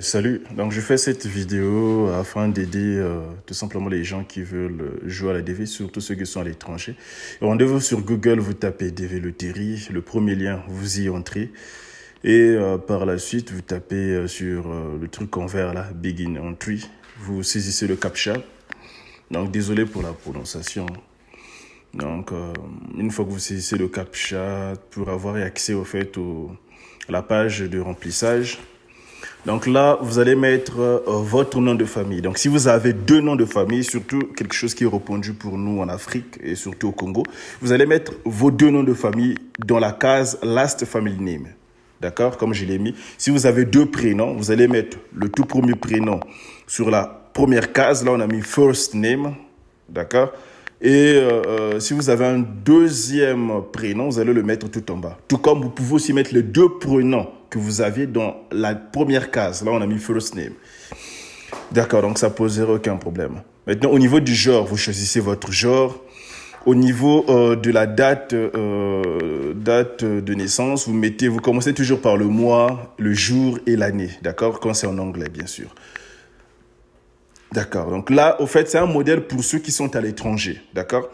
Salut, donc je fais cette vidéo afin d'aider tout simplement les gens qui veulent jouer à la DV, surtout ceux qui sont à l'étranger. Rendez-vous sur Google, vous tapez DV Loterie, le premier lien, vous y entrez. Et par la suite, vous tapez sur le truc en vert là, Begin Entry. Vous saisissez le CAPTCHA. Donc désolé pour la prononciation. Donc une fois que vous saisissez le CAPTCHA, pour avoir accès au fait à la page de remplissage. Donc là, vous allez mettre votre nom de famille. Donc si vous avez deux noms de famille, surtout quelque chose qui est répandu pour nous en Afrique et surtout au Congo, vous allez mettre vos deux noms de famille dans la case Last Family Name. D'accord? Comme je l'ai mis. Si vous avez deux prénoms, vous allez mettre le tout premier prénom sur la première case. Là, on a mis First Name. D'accord? Et si vous avez un deuxième prénom, vous allez le mettre tout en bas. Tout comme vous pouvez aussi mettre les deux prénoms que vous aviez dans la première case. Là, on a mis First Name. D'accord, donc ça ne poserait aucun problème. Maintenant, au niveau du genre, vous choisissez votre genre. Au niveau de la date de naissance, vous commencez toujours par le mois, le jour et l'année. D'accord, quand c'est en anglais, bien sûr. D'accord. Donc là, au fait, c'est un modèle pour ceux qui sont à l'étranger. D'accord.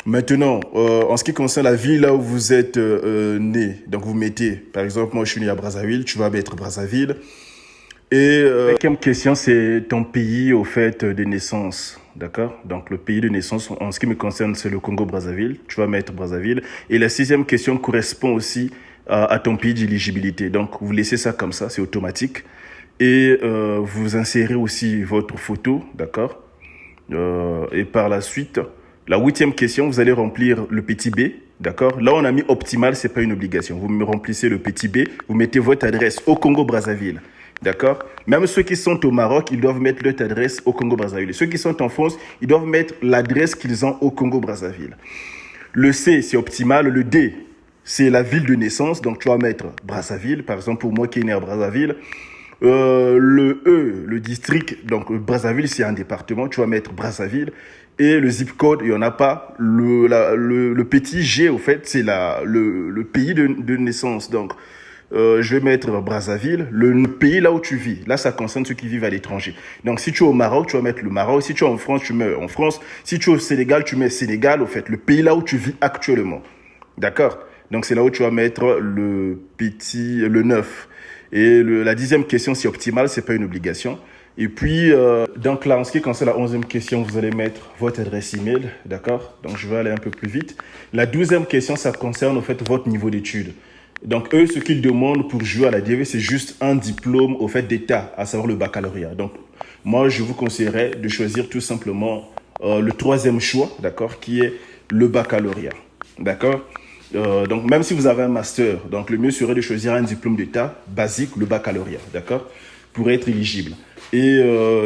Maintenant, en ce qui concerne la ville là où vous êtes né, donc vous mettez, par exemple, moi je suis né à Brazzaville, tu vas mettre Brazzaville. Et la cinquième question, c'est ton pays au fait de naissance. D'accord. Donc le pays de naissance, en ce qui me concerne, c'est le Congo-Brazzaville. Tu vas mettre Brazzaville. Et la sixième question correspond aussi à ton pays d'éligibilité. Donc vous laissez ça comme ça, c'est automatique. Et vous insérez aussi votre photo, d'accord. Et par la suite, la huitième question, vous allez remplir le petit B, d'accord. Là, on a mis optimal, c'est pas une obligation. Vous me remplissez le petit B, vous mettez votre adresse au Congo-Brazzaville, d'accord. Même ceux qui sont au Maroc, ils doivent mettre leur adresse au Congo-Brazzaville. Ceux qui sont en France, ils doivent mettre l'adresse qu'ils ont au Congo-Brazzaville. Le C, c'est optimal. Le D, c'est la ville de naissance. Donc, tu vas mettre Brazzaville. Par exemple, pour moi qui est né à Brazzaville, le E, le district, donc Brazzaville, c'est un département, tu vas mettre Brazzaville. Et le zip code, il n'y en a pas. Le petit G, au fait, c'est le pays de naissance. Donc, je vais mettre Brazzaville, le pays là où tu vis. Là, ça concerne ceux qui vivent à l'étranger. Donc, si tu es au Maroc, tu vas mettre le Maroc. Si tu es en France, tu mets en France. Si tu es au Sénégal, tu mets Sénégal, au fait, le pays là où tu vis actuellement. D'accord? Donc, c'est là où tu vas mettre le 9. Et la dixième question, c'est optimal, c'est pas une obligation. Et puis, donc là, en ce qui concerne la 11e question, vous allez mettre votre adresse email, d'accord? Donc, je vais aller un peu plus vite. La 12e question, ça concerne, en fait, votre niveau d'études. Donc, eux, ce qu'ils demandent pour jouer à la DV, c'est juste un diplôme, au fait, d'état, à savoir le baccalauréat. Donc, moi, je vous conseillerais de choisir tout simplement le troisième choix, d'accord, qui est le baccalauréat, d'accord? Donc, même si vous avez un master, donc le mieux serait de choisir un diplôme d'état basique, le baccalauréat, d'accord, pour être éligible. Et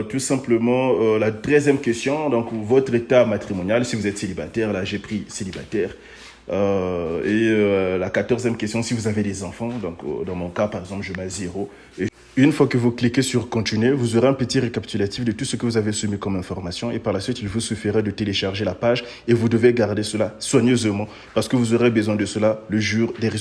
tout simplement, la 13e question, donc votre état matrimonial, si vous êtes célibataire, là j'ai pris célibataire. La 14e question, si vous avez des enfants, donc dans mon cas, par exemple, je mets 0. Et une fois que vous cliquez sur continuer, vous aurez un petit récapitulatif de tout ce que vous avez soumis comme information et par la suite, il vous suffirait de télécharger la page et vous devez garder cela soigneusement parce que vous aurez besoin de cela le jour des résultats.